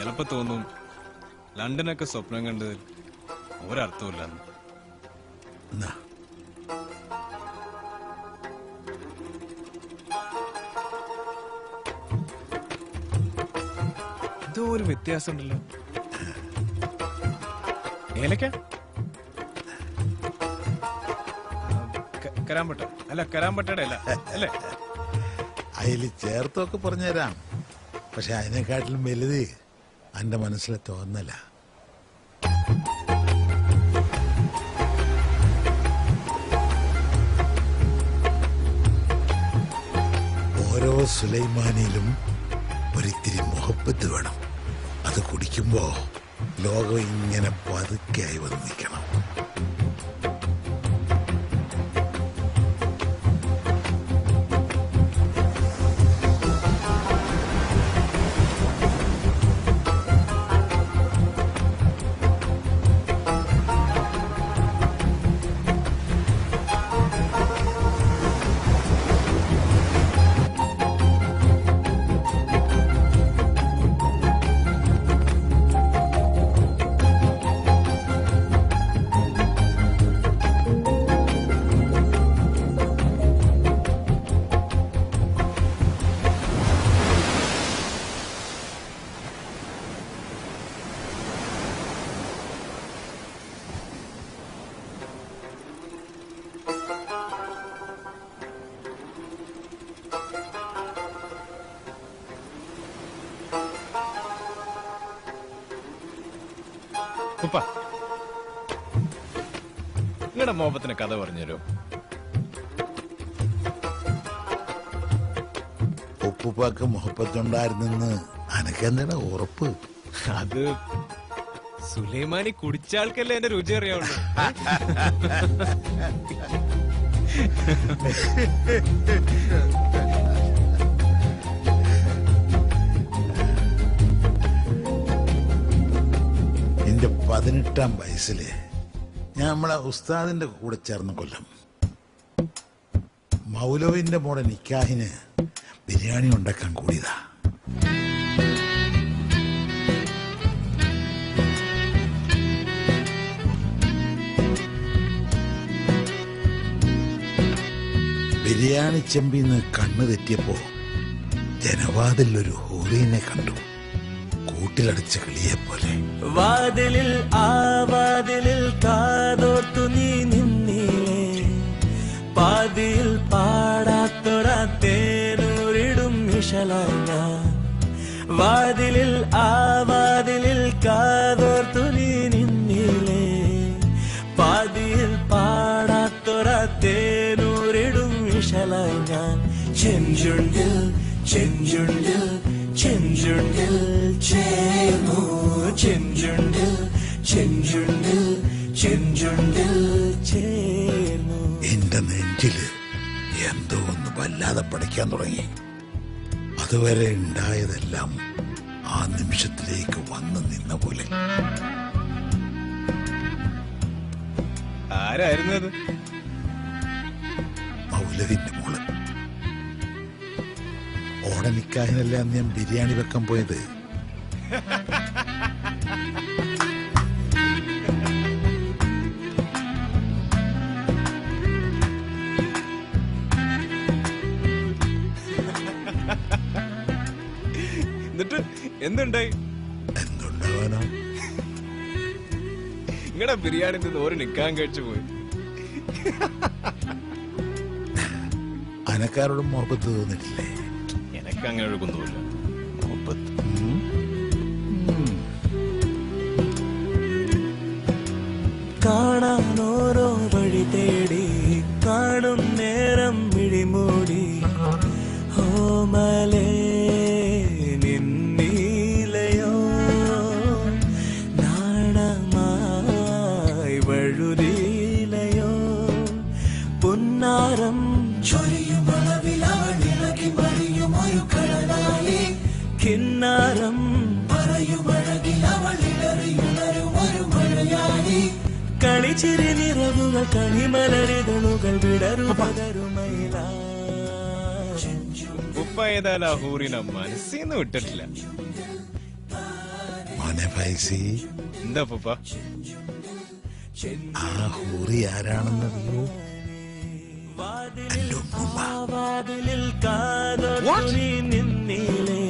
ചിലപ്പോ തോന്നും ലണ്ടനൊക്കെ സ്വപ്നം കണ്ട് ഒരർത്ഥമില്ലെന്ന്. എന്തോ ഒരു വ്യത്യാസം ഉണ്ടല്ലോ. ഏലക്ക കരാമ്പട്ട അല്ല, കരാമ്പട്ടയുടെ അല്ല അല്ലേ? അതിൽ ചേർത്തൊക്കെ പറഞ്ഞുതരാം. പക്ഷെ അതിനെക്കാട്ടിലും വലുത് എന്റെ മനസ്സിലെ തോന്നല. ഓരോ സുലൈമാനിയിലും ഒരിത്തിരി മുഹബത്ത് വേണം. അത് കുടിക്കുമ്പോ ലോകം ഇങ്ങനെ പതുക്കെയായി വന്ന് നിൽക്കണം. നിങ്ങളുടെ മോഹത്തിന് കഥ പറഞ്ഞുതരോ? ഉപ്പുപ്പാക്ക് മുഹബത്തുണ്ടായിരുന്നെന്ന് അനക്കെന്താണ് ഉറപ്പ്? അത് സുലൈമാനി കുടിച്ചാൾക്കല്ലേ എന്റെ രുചി അറിയാവുള്ളൂ. എന്റെ 18-ാം വയസ്സില് ഞാൻ നമ്മളെ ഉസ്താദിന്റെ കൂടെ ചേർന്ന കൊല്ലം മൗലവിന്റെ മോടെ നിക്കാഹിന് ബിരിയാണി ഉണ്ടാക്കാൻ കൂടിയതാ. ബിരിയാണി ചെമ്പിന്ന് കണ്ണു തെറ്റിയപ്പോ ജനവാതിലൊരു ഹൂറിനെ കണ്ടു, കൂട്ടിലടിച്ച കിളിയെ പോലെ. വാതിലിൽ ആ വാതിലിൽ കാതോർത്തു നീ നിന്നില്ലേ, പാതിയിൽ പാടാത്തൊരാ തേനൂരിടും ഇശലായ. വാതിലിൽ ആ വാതിലിൽ കാതോർത്തു നീ നിന്നില്ലേ, പാതിയിൽ പാടാത്തൊരാ തേനൂരിടും ഇശലായി ഞാൻ. ചെഞ്ചുണ്ടിൽ ചെഞ്ചുണ്ടിൽ ചെഞ്ചുണ്ടിൽ ചേർന്നു, ചെഞ്ചുണ്ടിൽ ചെഞ്ചുണ്ടിൽ ചെഞ്ചുണ്ടിൽ ചേർന്നു. എന്റെ നെഞ്ചില് എന്തോ ഒന്ന് വല്ലാതെ പഠിക്കാൻ തുടങ്ങി. അതുവരെ ഉണ്ടായതെല്ലാം ആ നിമിഷത്തിലേക്ക് വന്നു നിന്ന പോലെ. ആരായിരുന്നു അത്? മൗലവിന്റെ മോള്. ഓണനിക്കാഹിനല്ല അന്ന് ഞാൻ ബിരിയാണി വെക്കാൻ പോയത്. എന്നിട്ട് എന്തുണ്ടായി? എന്തുണ്ടാവാനോ, നിങ്ങളുടെ ബിരിയാണി നിന്ന് ഒരു നിക്കാൻ കഴിച്ചു പോയി. അനക്കാരോടും മുഹബത്ത് തോന്നിട്ടില്ലേ? എനിക്ക് അങ്ങനെ ഒരു കുന്തമില്ല. മുഹബത്ത് കാണാൻ ഓരോ വഴി തേടി കാണും നേരം മിഴിമൂടി. ഓമലേ നിന്നീലയോ നാണമായി വഴുതിയിലയോ, പുന്നാരം ചൊരിയുമളവിലവളിളകി മറിയുമൊരു കടലായി. കിന്നാരം പറയുമഴകിലവളിലറിയുണരുമൊരു മഴയായി. കളിച്ചിരി നിറവുകൾ കണിമലരിതളുകൾ വിടരു പകരുമയില. ഉപ്പ ഏതായാലും ആ ഹൂറിനെ മനസ്സിന്ന് വിട്ടിട്ടില്ല. മോനെ ഫൈസി, എന്താ പപ്പ? ആ ഹൂറി ആരാണെന്നറിയോ? എന്റെ ഉമ്മ. വാതിലിൽ കാതോർത്തുനി നിന്നിലേ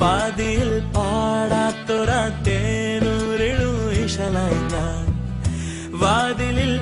പാതിയിൽ പാടാത്തൊരാ തേനൂരിളു ഇശലായി ഞാൻ വാതിലിൽ